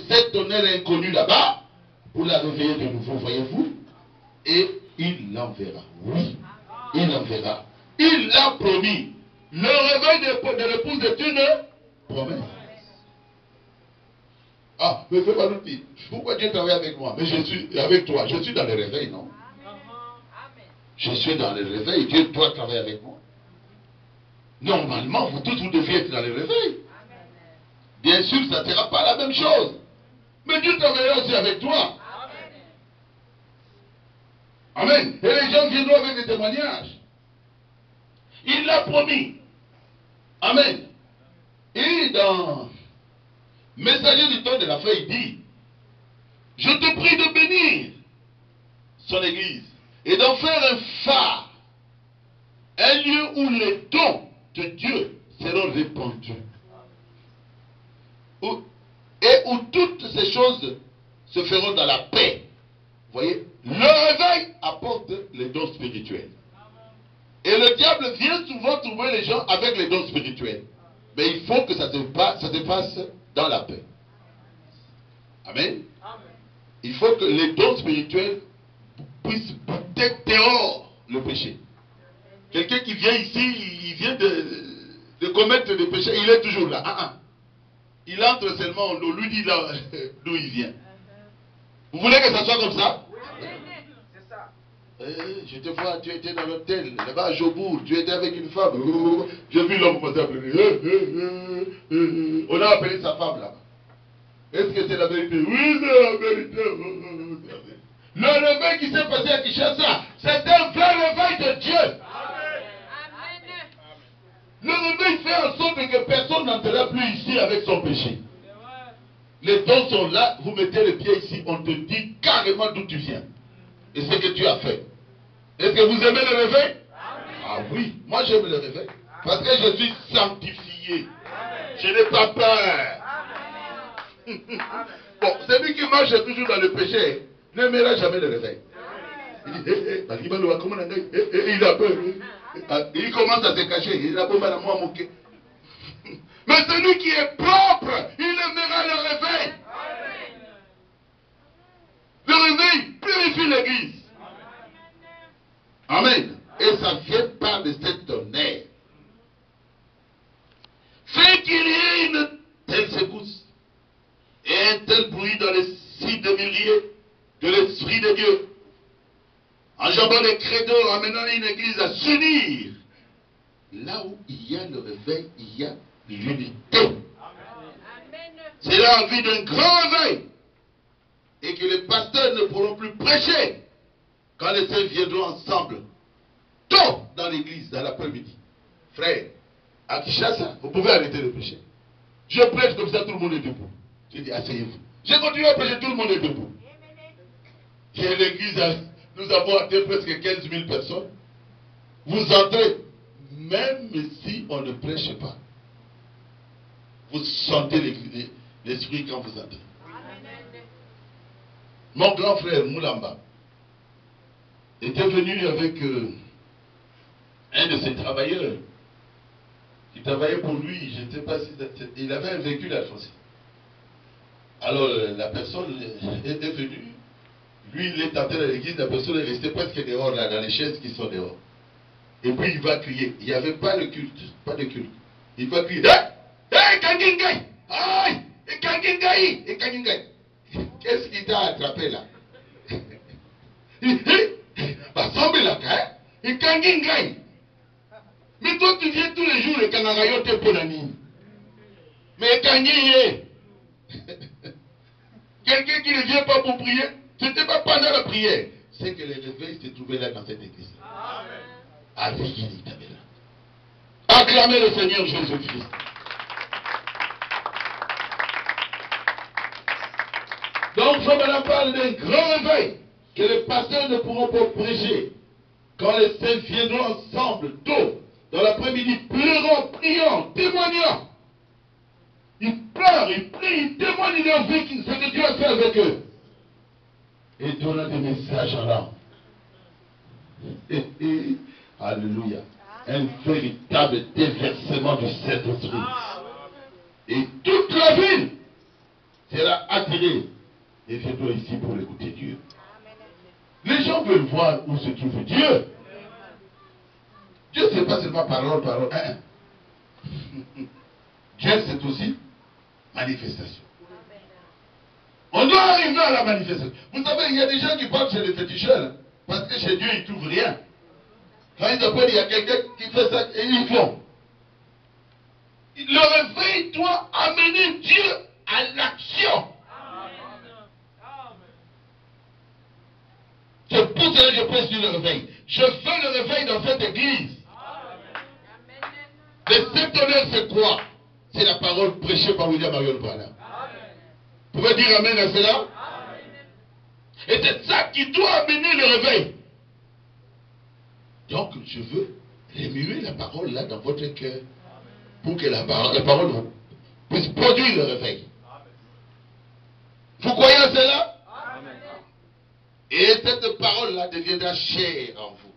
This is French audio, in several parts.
cette tonnerre inconnue là-bas pour la réveiller de nouveau, voyez-vous. Et il l'enverra. Oui, il l'enverra. Il l'a promis. Le réveil de l'épouse est une promesse. Ah, mais fais pas l'outil. Pourquoi Dieu travaille avec moi? Mais je suis avec toi. Je suis dans le réveil, non? Je suis dans le réveil. Dieu doit travailler avec moi. Normalement, vous tous, vous deviez être dans le réveil. Bien sûr, ça ne sera pas la même chose. Mais Dieu travaillera aussi avec toi. Amen. Et les gens viendront avec des témoignages. Il l'a promis. Amen. Et dans Messager du temps de la fin, il dit, je te prie de bénir son église et d'en faire un phare, un lieu où les dons de Dieu seront répandus. Et où toutes ces choses se feront dans la paix. Vous voyez, le réveil apporte les dons spirituels. Et le diable vient souvent trouver les gens avec les dons spirituels. Mais il faut que ça se passe dans la paix. Amen. Il faut que les dons spirituels puissent buter dehors le péché. Quelqu'un qui vient ici, il vient de commettre des péchés, il est toujours là. Il entre seulement, on lui dit là d'où il vient. Vous voulez que ça soit comme ça? C'est ça. Je te vois, tu étais dans l'hôtel, là-bas à Jobourg, tu étais avec une femme. J'ai vu l'homme commencer à pleurer. On a appelé sa femme là-bas. Est-ce que c'est la vérité? Oui, c'est la vérité. Le réveil qui s'est passé à Kinshasa, c'est un vrai réveil de Dieu. Amen. Le réveil fait en sorte que personne n'entrera plus ici avec son péché. Les dons sont là, vous mettez les pieds ici, on te dit carrément d'où tu viens. Et ce que tu as fait. Est-ce que vous aimez le réveil? Ah oui, moi j'aime le réveil. Parce que je suis sanctifié. Je n'ai pas peur. Bon, celui qui marche toujours dans le péché n'aimera jamais le réveil. Il dit, il a peur. Il commence à se cacher. Il a beau mal à moi moquer. Mais celui qui est propre, il aimera le réveil. Le réveil purifie l'église. Amen. Et ça vient par de cette tonnerre. Fait qu'il y ait une telle secousse et un tel bruit dans les sites de milliers de l'Esprit de Dieu, enjambant les credos, amenant une église à s'unir. Là où il y a le réveil, il y a l'unité. C'est là en vue d'un grand réveil. Et que les pasteurs ne pourront plus prêcher quand les saints viendront ensemble, tôt dans l'église, dans l'après-midi. Frère, à Kinshasa, vous pouvez arrêter de prêcher. Je prêche comme ça, tout le monde est debout. Je dis, asseyez-vous. Je continue à prêcher, tout le monde est debout. Et l'église, nous avons atteint presque 15 000 personnes. Vous entrez, même si on ne prêche pas, vous sentez l'esprit quand vous entrez. Mon grand frère Moulamba était venu avec un de ses travailleurs qui travaillait pour lui. Je ne sais pas si il avait un véhicule à Alphonse. Alors la personne était venue. Lui, il est entré dans l'église. La personne est restée presque dehors, là, dans les chaises qui sont dehors. Et puis il va crier. Il n'y avait pas de culte. Pas de culte. Il va crier. Hey, Kangingai! Aïe! Kangingai! Et Kangingai! Qu'est-ce qui t'a attrapé là? Bah, semble là, hein? Et Kangingai! Mais toi, tu viens tous les jours, et Kanagayo te ponani. Mais Kangingai! Quelqu'un qui ne vient pas pour prier, ce n'était pas pendant la prière. C'est que le réveil se trouvait là dans cette église. Amen. Acclamez le Seigneur Jésus-Christ. Donc, Jean-Baptiste parle d'un grand réveil que les pasteurs ne pourront pas prêcher. Quand les saints viendront ensemble, tôt, dans l'après-midi, pleurant, priant, témoignant. Ils pleurent, ils prient, ils témoignent de leur vie, ce que Dieu a fait avec eux. Et donnant des messages en langue. Alléluia. Un véritable déversement du Saint-Esprit. Et toute la ville sera attiré. Et viens-toi ici pour écouter Dieu. Les gens veulent voir où se trouve Dieu. Dieu, ce n'est pas seulement parole, parole. Dieu, c'est aussi manifestation. On doit arriver à la manifestation. Vous savez, il y a des gens qui partent chez les féticheurs, hein, parce que chez Dieu, ils ne trouvent rien. Quand ils appellent, il y a quelqu'un qui fait ça et ils font. Le réveil doit amener Dieu à l'action. C'est pour ça que je prêche sur le réveil. Je fais le réveil dans cette église. Le septonnaire, c'est quoi? C'est la parole prêchée par William Marion Branham. Vous pouvez dire amen à cela? Et c'est ça qui doit amener le réveil. Donc, je veux remuer la parole là dans votre cœur pour que la parole puisse produire le réveil. Vous croyez à cela? Et cette parole-là deviendra chère en vous.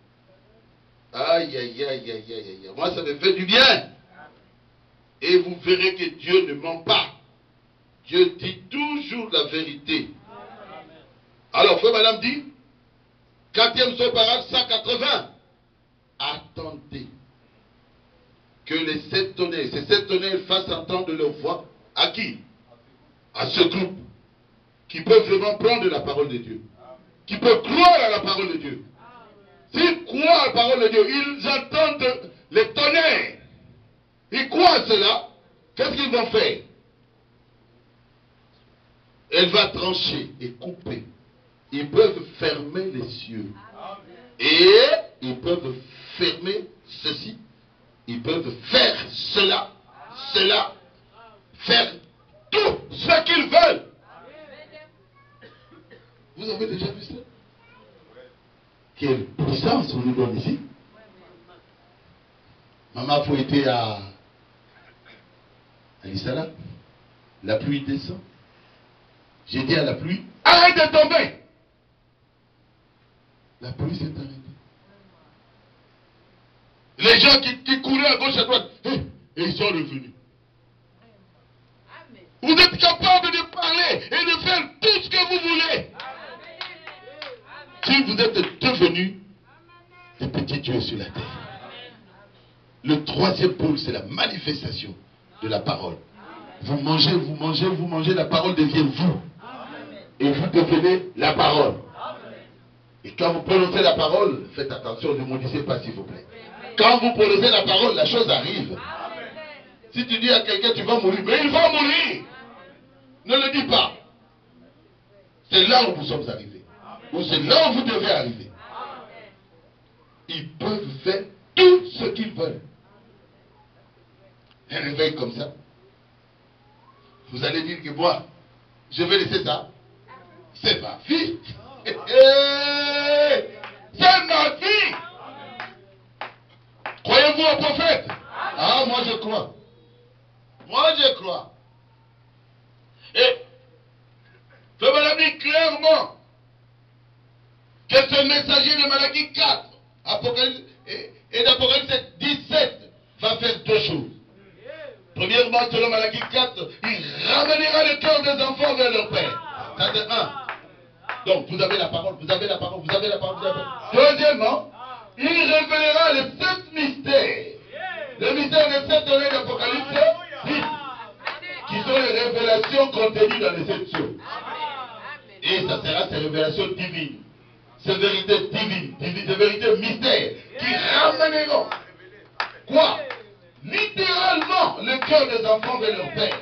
Aïe, aïe, aïe, aïe, aïe, aïe. Moi, ça me fait du bien. Et vous verrez que Dieu ne ment pas. Dieu dit toujours la vérité. Alors, frère madame dit, 4e son parade 180. Attendez que les 7 tonnerres, ces 7 tonnerres fassent entendre leur voix. À qui? À ce groupe qui peuvent vraiment prendre la parole de Dieu. Qui peuvent croire à la parole de Dieu. S'ils croient à la parole de Dieu, ils entendent les tonnerres. Ils croient à cela. Qu'est-ce qu'ils vont faire? Elle va trancher et couper. Ils peuvent fermer les cieux. Et ils peuvent fermer ceci. Ils peuvent faire cela. Cela. Faire tout ce qu'ils veulent. Vous avez déjà vu ça? Quelle puissance on nous donne ici. Maman, faut été à Isala. La pluie descend. J'ai dit à la pluie, arrête de tomber. La pluie s'est arrêtée. Les gens qui couraient à gauche et à droite, et ils sont revenus. Vous êtes capable de parler et de faire tout ce que vous voulez. Si vous êtes devenus des petits dieux sur la terre. Le 3e pôle, c'est la manifestation de la parole. Vous mangez, vous mangez, vous mangez, la parole devient vous. Et vous devenez la parole. Et quand vous prononcez la parole, faites attention, ne maudissez pas s'il vous plaît. Quand vous prononcez la parole, la chose arrive. Si tu dis à quelqu'un tu vas mourir, mais il va mourir. Ne le dis pas. C'est là où nous sommes arrivés. Ou c'est là où vous devez arriver. Ils peuvent faire tout ce qu'ils veulent. Un réveil comme ça. Vous allez dire que moi, je vais laisser ça. C'est ma fille. C'est ma fille. Croyez-vous au prophète? Ah, moi je crois. Moi je crois. Et je me l'ai dit clairement que ce messager de Malachie 4 Apocalypse, et d'Apocalypse 17 va faire 2 choses. Premièrement, selon Malachie 4, il ramènera le cœur des enfants vers leur père. Ça c'est 1. Donc vous avez la parole, vous avez la parole, vous avez la parole, vous avez la parole. Deuxièmement, il révélera les 7 mystères. Le mystère des 7 tonnerres d'Apocalypse 10, qui sont les révélations contenues dans les 7 choses. Et ça sera ces révélations divines. Ces vérités divines, ces vérités mystères, qui ramèneront quoi? Littéralement le cœur des enfants vers leur père.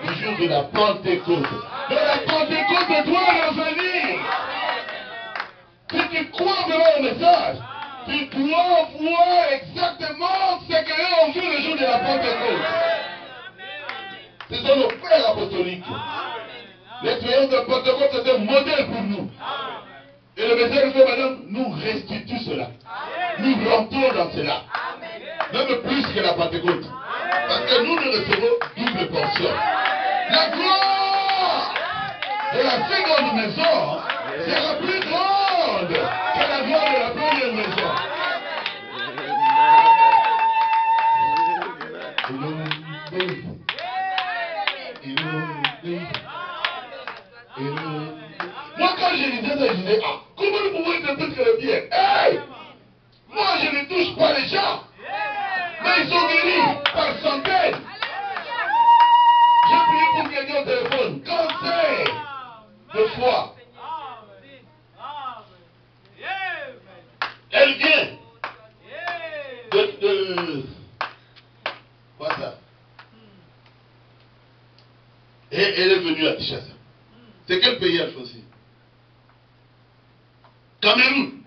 Le jour de la Pentecôte. De la Pentecôte doit revenir. Si tu crois vraiment au message, tu dois voir exactement ce qu'eux ont vu le jour de la Pentecôte. Ce sont nos pères apostoliques. L'expérience de Pentecôte c'est un modèle pour nous. Et le message de madame nous restitue cela. Nous rentrons dans cela. Même plus que la Pentecôte. Parce que nous recevons double portion. La gloire de la seconde maison sera plus grande que la gloire de la première maison. Moi, quand je lisais ça, je disais, ah, comment nous pouvons interpréter le bien? Hey! Moi, je ne touche pas les gens. Mais ils sont guéris par centaines. J'ai prié pour quelqu'un au téléphone. Cancer de foie. Elle vient de quoi ça? Et elle est venue à Kinshasa. C'est quel pays, Alphonse? Cameroun.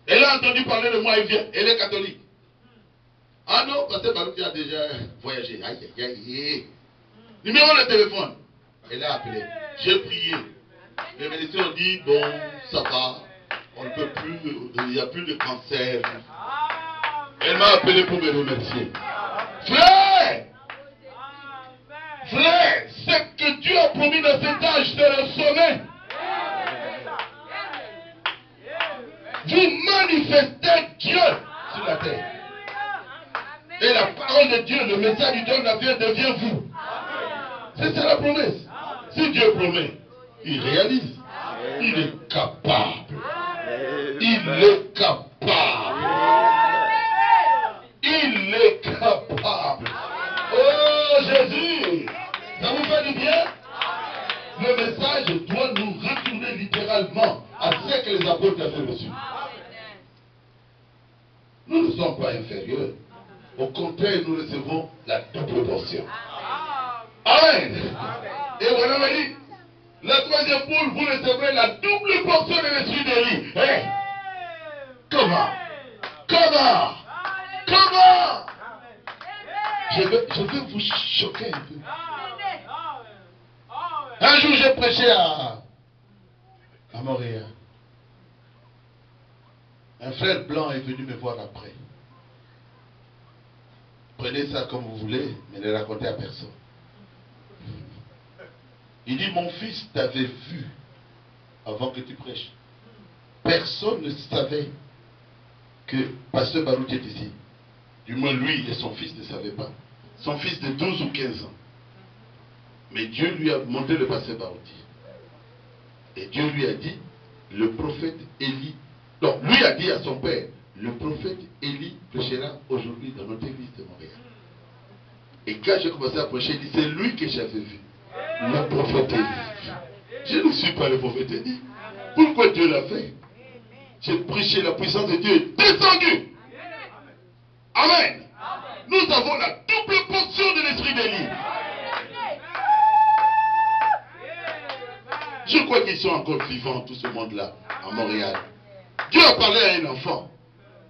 Elle a entendu parler de moi, elle vient. Elle est catholique. Ah non, parce que Baruch a déjà voyagé. Aïe, aïe, aïe. Numéro de téléphone. Elle a appelé. J'ai prié. Les médecins ont dit, bon, ça va. On ne peut plus, il n'y a plus de cancer. Elle m'a appelé pour me remercier. Frère! Frère, ce que Dieu a promis dans cet âge, c'est le sommet. Vous manifestez Dieu sur la terre. Et la parole de Dieu, le message du Dieu de la vie devient vous. C'est ça la promesse. Si Dieu promet, il réalise. Il est capable. Il est capable. Il est capable. Oh Jésus, ça vous fait du bien? Le message doit nous retourner littéralement à ce que les apôtres avaient reçu. Nous ne sommes pas inférieurs. Au contraire, nous recevons la double portion. Amen. Et voilà, m'a dit, la troisième poule, vous recevrez la double portion de l'esprit d'Élie. Hey. Comment? Comment? Comment? Je vais vous choquer un peu. Un jour, j'ai prêché à Montréal. Un frère blanc est venu me voir après. Prenez ça comme vous voulez, mais ne racontez à personne. Il dit, mon fils t'avait vu avant que tu prêches. Personne ne savait que Pasteur Baruch est ici. Du moins, lui et son fils ne savaient pas. Son fils de 12 ou 15 ans. Mais Dieu lui a montré le Pasteur Baruch. Et Dieu lui a dit, le prophète Élie, donc lui a dit à son père, le prophète Élie prêchera aujourd'hui dans notre église de Montréal. Et quand j'ai commencé à prêcher, il dit, c'est lui que j'avais vu. Le prophète Élie. Je ne suis pas le prophète Élie. Pourquoi Dieu l'a fait? J'ai prêché la puissance de Dieu descendue. Amen. Nous avons la double portion de l'esprit d'Élie. Je crois qu'ils sont encore vivants, tout ce monde-là, à Montréal. Dieu a parlé à un enfant.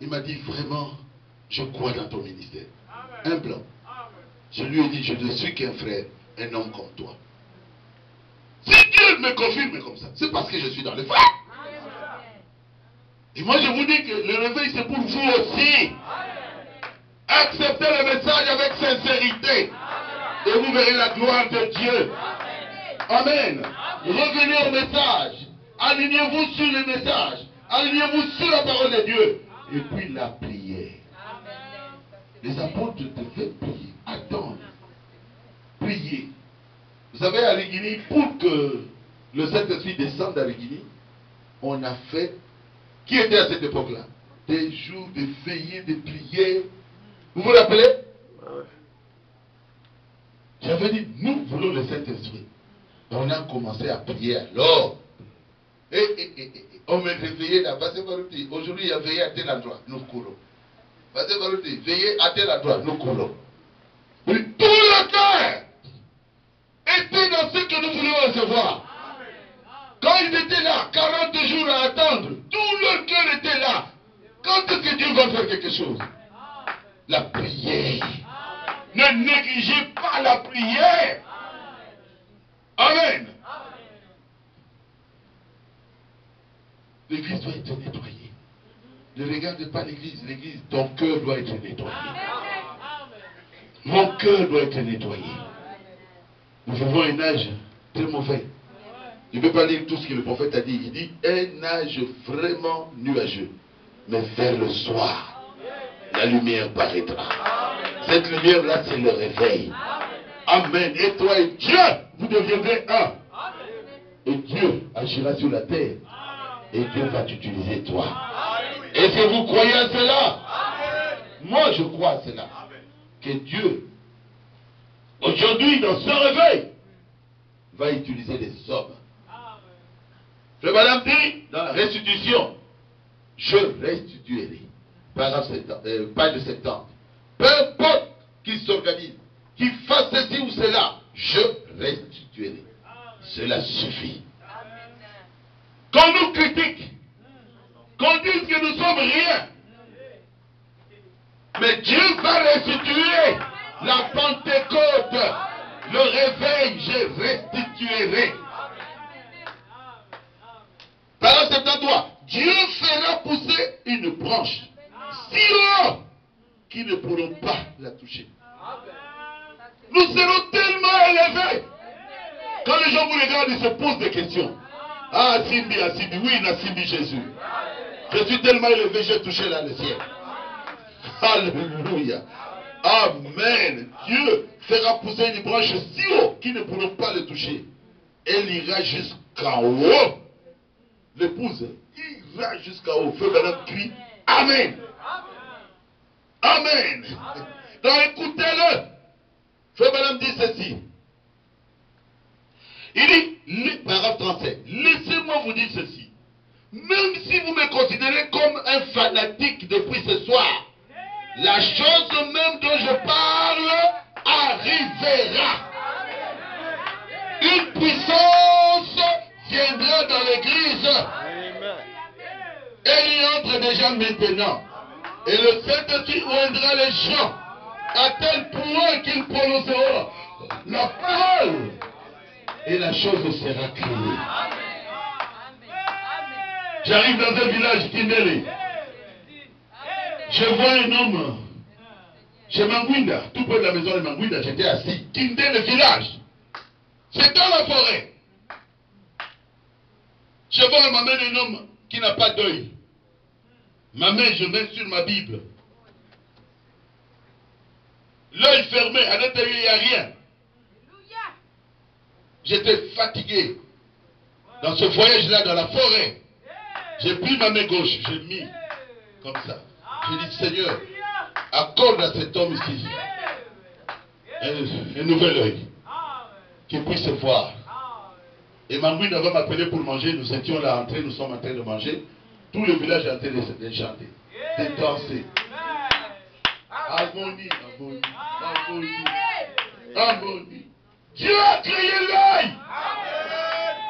Il m'a dit, vraiment, je crois dans ton ministère. Un blanc. Je lui ai dit, je ne suis qu'un frère, un homme comme toi. Si Dieu me confirme comme ça, c'est parce que je suis dans le feu. Et moi, je vous dis que le réveil, c'est pour vous aussi. Acceptez le message avec sincérité. Et vous verrez la gloire de Dieu. Amen. Revenez au message. Alignez-vous sur le message. Alignez-vous sur la parole de Dieu. Et puis la prière. Les apôtres devaient prier. Attendre. Prier. Vous savez, à Rigini, pour que le Saint-Esprit descende à Rigini, on a fait, qui était à cette époque-là, des jours de veillées, de prières. Vous vous rappelez? J'avais dit, nous voulons le Saint-Esprit. On a commencé à prier alors. On me réveillait là. Aujourd'hui, il y a veillé à tel endroit. Nous courons. Veillez à tel endroit. Nous courons. Tout le cœur était dans ce que nous voulions recevoir. Quand ils étaient là, 40 jours à attendre, tout le cœur était là. Quand est-ce que Dieu va faire quelque chose? La prière. Ne négligez pas la prière. Amen. L'église doit être nettoyée. Ne regarde pas l'église. L'église, ton cœur doit être nettoyé. Mon cœur doit être nettoyé. Nous vivons un âge très mauvais. Je ne peux pas lire tout ce que le prophète a dit. Il dit un âge vraiment nuageux. Mais vers le soir, la lumière paraîtra. Cette lumière-là, c'est le réveil. Amen. Et toi et Dieu, vous deviendrez un. agira sur la terre. Et Dieu va t'utiliser toi. Est-ce que vous croyez à cela? Moi, je crois à cela. Que Dieu, aujourd'hui, dans ce réveil, va utiliser les hommes. Le madame dit, dans la restitution, je restituerai. Page de septembre. Peu importe qui s'organise, qui fasse ceci ou cela, je restituerai. Cela suffit. Qu'on nous critique, qu'on dise que nous sommes rien, mais Dieu va restituer la Pentecôte, le réveil, je restituerai. Parole 73, Dieu fera pousser une branche si haut qu'ils ne pourront pas la toucher. Nous serons tellement élevés. Quand les gens vous regardent, ils se posent des questions. Ah, Simbi, oui, na Simbi Jésus. Je suis tellement élevé, j'ai touché là le ciel. Alléluia. Amen. Dieu fera pousser une branche si haut qu'ils ne pourront pas le toucher. Elle ira jusqu'en haut. L'épouse ira jusqu'en haut. Feu Balaam crie Amen. Amen. Donc écoutez-le. Feu Balaam dit ceci. Il dit, paragraphe 37, laissez-moi vous dire ceci. Même si vous me considérez comme un fanatique depuis ce soir, la chose même dont je parle arrivera. Une puissance viendra dans l'église. Elle y entre déjà maintenant. Et le Saint-Esprit oindra les gens à tel point qu'ils prononceront la parole. Et la chose sera créée. J'arrive dans un village, Kindele. Je vois un homme chez Mangwinda, tout près de la maison de Mangwinda, j'étais assis. Kindele, village. C'est dans la forêt. Je vois ma main un homme qui n'a pas d'œil. Ma main, je mets sur ma Bible. L'œil fermé, à l'intérieur, il n'y a rien. J'étais fatigué. Dans ce voyage-là, dans la forêt, j'ai pris ma main gauche, j'ai mis comme ça. J'ai dit, Seigneur, accorde à cet homme ici un nouvel œil, qu'il puisse voir. Et Mangouine va m'appeler pour manger, nous étions là entrés, nous sommes en train de manger. Tout le village est en train de chanter, de danser. Harmonie, harmonie, harmonie, harmonie. Dieu a créé l'œil.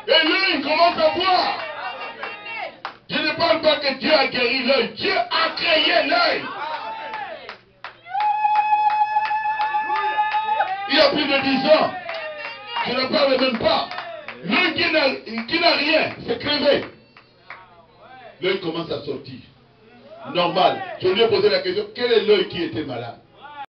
Et l'œil commence à voir. Je ne parle pas que Dieu a guéri l'œil. Dieu a créé l'œil. Il y a plus de 10 ans. Je ne parle même pas. L'œil qui n'a rien, c'est crevé. L'œil commence à sortir. Normal. Je lui ai posé la question, quel est l'œil qui était malade?